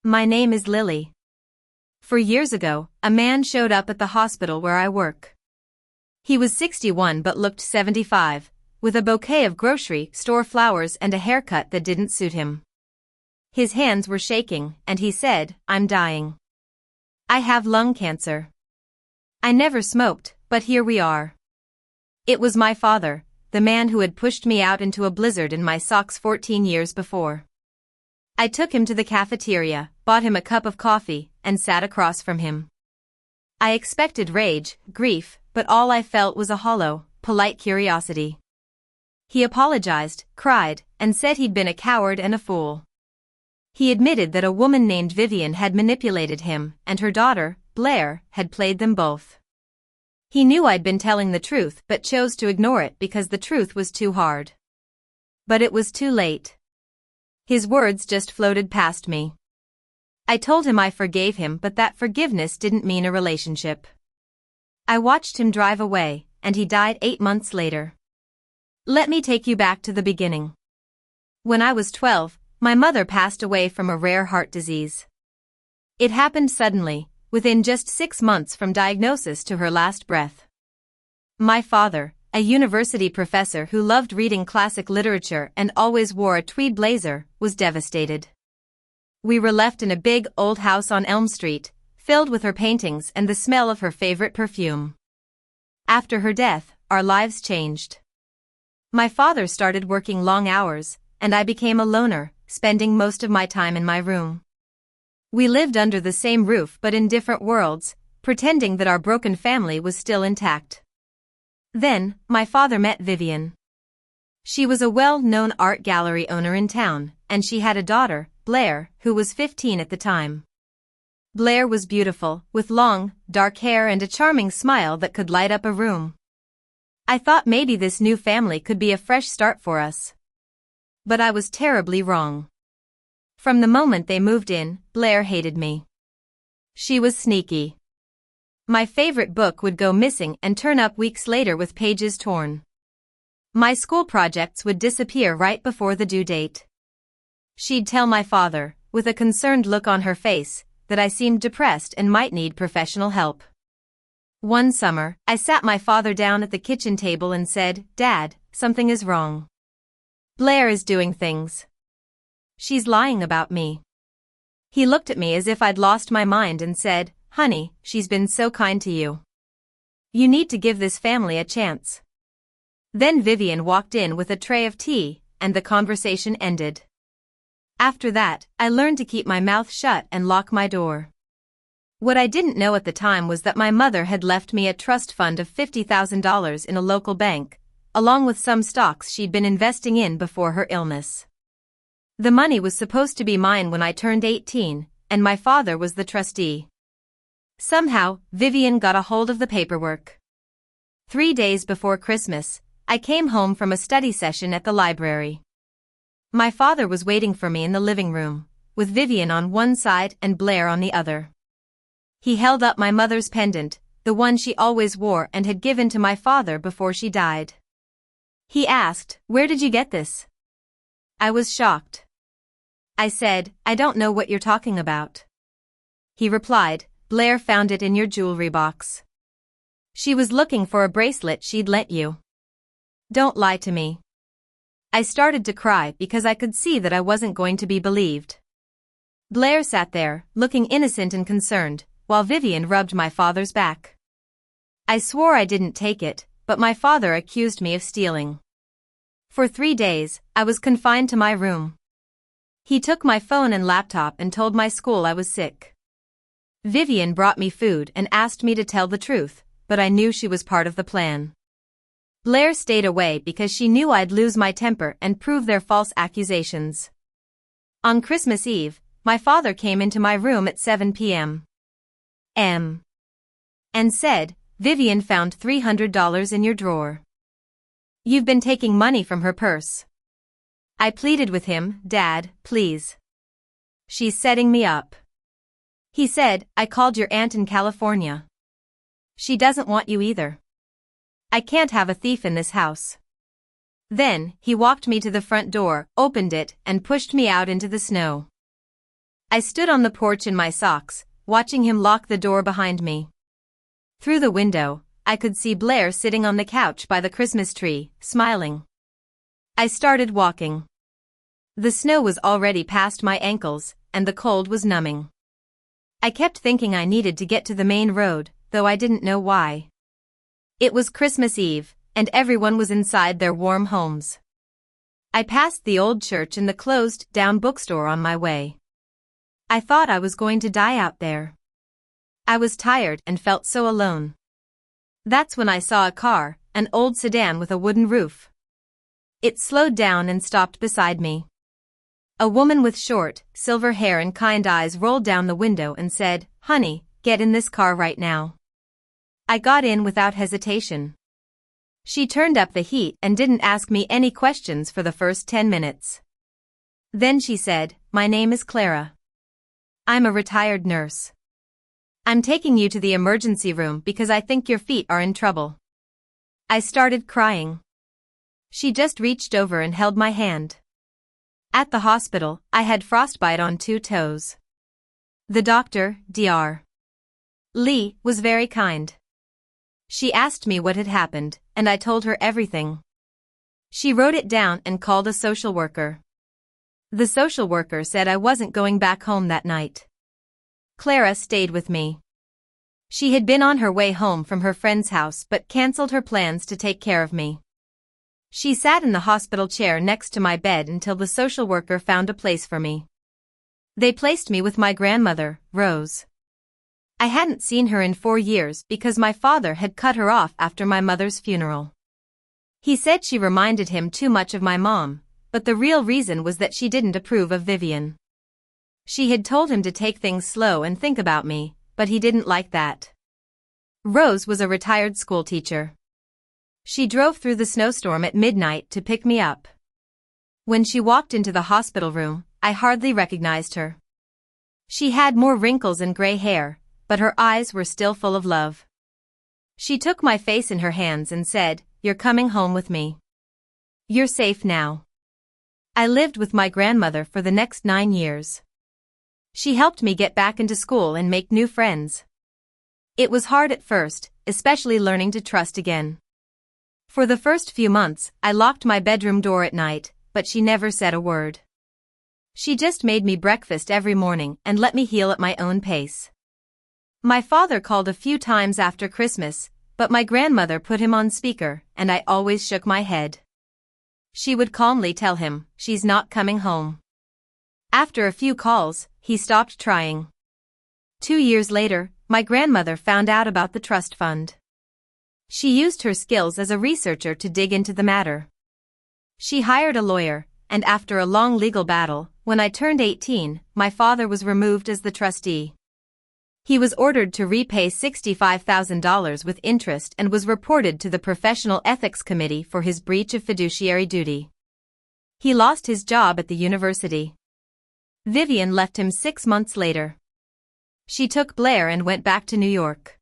My name is Lily. 4 years ago, a man showed up at the hospital where I work. He was 61 but looked 75, with a bouquet of grocery store flowers and a haircut that didn't suit him. His hands were shaking, and he said, "I'm dying. I have lung cancer. I never smoked, but here we are." It was my father, the man who had pushed me out into a blizzard in my socks 14 years before. I took him to the cafeteria, bought him a cup of coffee, and sat across from him. I expected rage, grief, but all I felt was a hollow, polite curiosity. He apologized, cried, and said he'd been a coward and a fool. He admitted that a woman named Vivian had manipulated him, and her daughter, Blair, had played them both. He knew I'd been telling the truth but chose to ignore it because the truth was too hard. But it was too late. His words just floated past me. I told him I forgave him, but that forgiveness didn't mean a relationship. I watched him drive away, and he died 8 months later. Let me take you back to the beginning. When I was 12, my mother passed away from a rare heart disease. It happened suddenly, within just 6 months from diagnosis to her last breath. My father, a university professor who loved reading classic literature and always wore a tweed blazer, was devastated. We were left in a big old house on Elm Street, filled with her paintings and the smell of her favorite perfume. After her death, our lives changed. My father started working long hours, and I became a loner, spending most of my time in my room. We lived under the same roof but in different worlds, pretending that our broken family was still intact. Then, my father met Vivian. She was a well-known art gallery owner in town, and she had a daughter, Blair, who was 15 at the time. Blair was beautiful, with long, dark hair and a charming smile that could light up a room. I thought maybe this new family could be a fresh start for us. But I was terribly wrong. From the moment they moved in, Blair hated me. She was sneaky. My favorite book would go missing and turn up weeks later with pages torn. My school projects would disappear right before the due date. She'd tell my father, with a concerned look on her face, that I seemed depressed and might need professional help. One summer, I sat my father down at the kitchen table and said, "Dad, something is wrong. Blair is doing things. She's lying about me." He looked at me as if I'd lost my mind and said, "Honey, she's been so kind to you. You need to give this family a chance." Then Vivian walked in with a tray of tea, and the conversation ended. After that, I learned to keep my mouth shut and lock my door. What I didn't know at the time was that my mother had left me a trust fund of $50,000 in a local bank, along with some stocks she'd been investing in before her illness. The money was supposed to be mine when I turned 18, and my father was the trustee. Somehow, Vivian got a hold of the paperwork. 3 days before Christmas, I came home from a study session at the library. My father was waiting for me in the living room, with Vivian on one side and Blair on the other. He held up my mother's pendant, the one she always wore and had given to my father before she died. He asked, "Where did you get this?" I was shocked. I said, "I don't know what you're talking about." He replied, "Blair found it in your jewelry box. She was looking for a bracelet she'd lent you. Don't lie to me." I started to cry because I could see that I wasn't going to be believed. Blair sat there, looking innocent and concerned, while Vivian rubbed my father's back. I swore I didn't take it, but my father accused me of stealing. For 3 days, I was confined to my room. He took my phone and laptop and told my school I was sick. Vivian brought me food and asked me to tell the truth, but I knew she was part of the plan. Blair stayed away because she knew I'd lose my temper and prove their false accusations. On Christmas Eve, my father came into my room at 7 p.m. and said, "Vivian found $300 in your drawer. You've been taking money from her purse." I pleaded with him, "Dad, please. She's setting me up." He said, "I called your aunt in California. She doesn't want you either. I can't have a thief in this house." Then, he walked me to the front door, opened it, and pushed me out into the snow. I stood on the porch in my socks, watching him lock the door behind me. Through the window, I could see Blair sitting on the couch by the Christmas tree, smiling. I started walking. The snow was already past my ankles, and the cold was numbing. I kept thinking I needed to get to the main road, though I didn't know why. It was Christmas Eve, and everyone was inside their warm homes. I passed the old church and the closed-down bookstore on my way. I thought I was going to die out there. I was tired and felt so alone. That's when I saw a car, an old sedan with a wooden roof. It slowed down and stopped beside me. A woman with short, silver hair and kind eyes rolled down the window and said, "Honey, get in this car right now." I got in without hesitation. She turned up the heat and didn't ask me any questions for the first 10 minutes. Then she said, "My name is Clara. I'm a retired nurse. I'm taking you to the emergency room because I think your feet are in trouble." I started crying. She just reached over and held my hand. At the hospital, I had frostbite on 2 toes. The doctor, Dr. Lee, was very kind. She asked me what had happened, and I told her everything. She wrote it down and called a social worker. The social worker said I wasn't going back home that night. Clara stayed with me. She had been on her way home from her friend's house but canceled her plans to take care of me. She sat in the hospital chair next to my bed until the social worker found a place for me. They placed me with my grandmother, Rose. I hadn't seen her in 4 years because my father had cut her off after my mother's funeral. He said she reminded him too much of my mom, but the real reason was that she didn't approve of Vivian. She had told him to take things slow and think about me, but he didn't like that. Rose was a retired schoolteacher. She drove through the snowstorm at midnight to pick me up. When she walked into the hospital room, I hardly recognized her. She had more wrinkles and gray hair, but her eyes were still full of love. She took my face in her hands and said, "You're coming home with me. You're safe now." I lived with my grandmother for the next 9 years. She helped me get back into school and make new friends. It was hard at first, especially learning to trust again. For the first few months, I locked my bedroom door at night, but she never said a word. She just made me breakfast every morning and let me heal at my own pace. My father called a few times after Christmas, but my grandmother put him on speaker, and I always shook my head. She would calmly tell him, "She's not coming home." After a few calls, he stopped trying. 2 years later, my grandmother found out about the trust fund. She used her skills as a researcher to dig into the matter. She hired a lawyer, and after a long legal battle, when I turned 18, my father was removed as the trustee. He was ordered to repay $65,000 with interest and was reported to the Professional Ethics Committee for his breach of fiduciary duty. He lost his job at the university. Vivian left him 6 months later. She took Blair and went back to New York.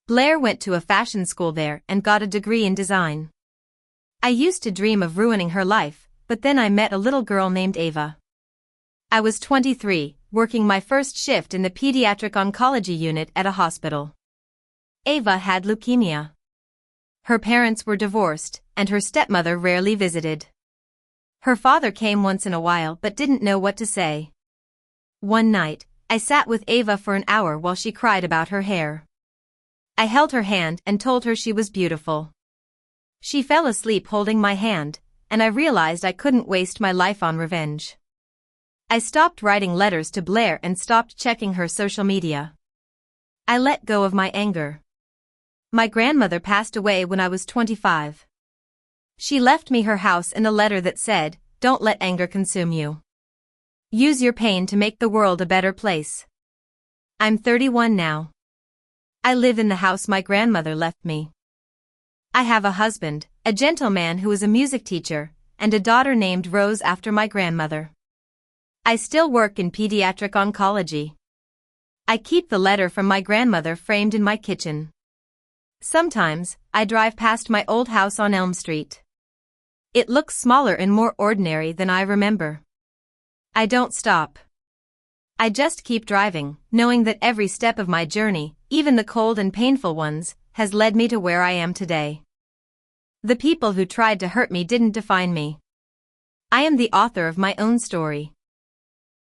Blair went to a fashion school there and got a degree in design. I used to dream of ruining her life, but then I met a little girl named Ava. I was 23, working my first shift in the pediatric oncology unit at a hospital. Ava had leukemia. Her parents were divorced, and her stepmother rarely visited. Her father came once in a while but didn't know what to say. One night, I sat with Ava for an hour while she cried about her hair. I held her hand and told her she was beautiful. She fell asleep holding my hand, and I realized I couldn't waste my life on revenge. I stopped writing letters to Blair and stopped checking her social media. I let go of my anger. My grandmother passed away when I was 25. She left me her house and a letter that said, "Don't let anger consume you. Use your pain to make the world a better place." I'm 31 now. I live in the house my grandmother left me. I have a husband, a gentleman who is a music teacher, and a daughter named Rose after my grandmother. I still work in pediatric oncology. I keep the letter from my grandmother framed in my kitchen. Sometimes, I drive past my old house on Elm Street. It looks smaller and more ordinary than I remember. I don't stop. I just keep driving, knowing that every step of my journey, even the cold and painful ones, has led me to where I am today. The people who tried to hurt me didn't define me. I am the author of my own story.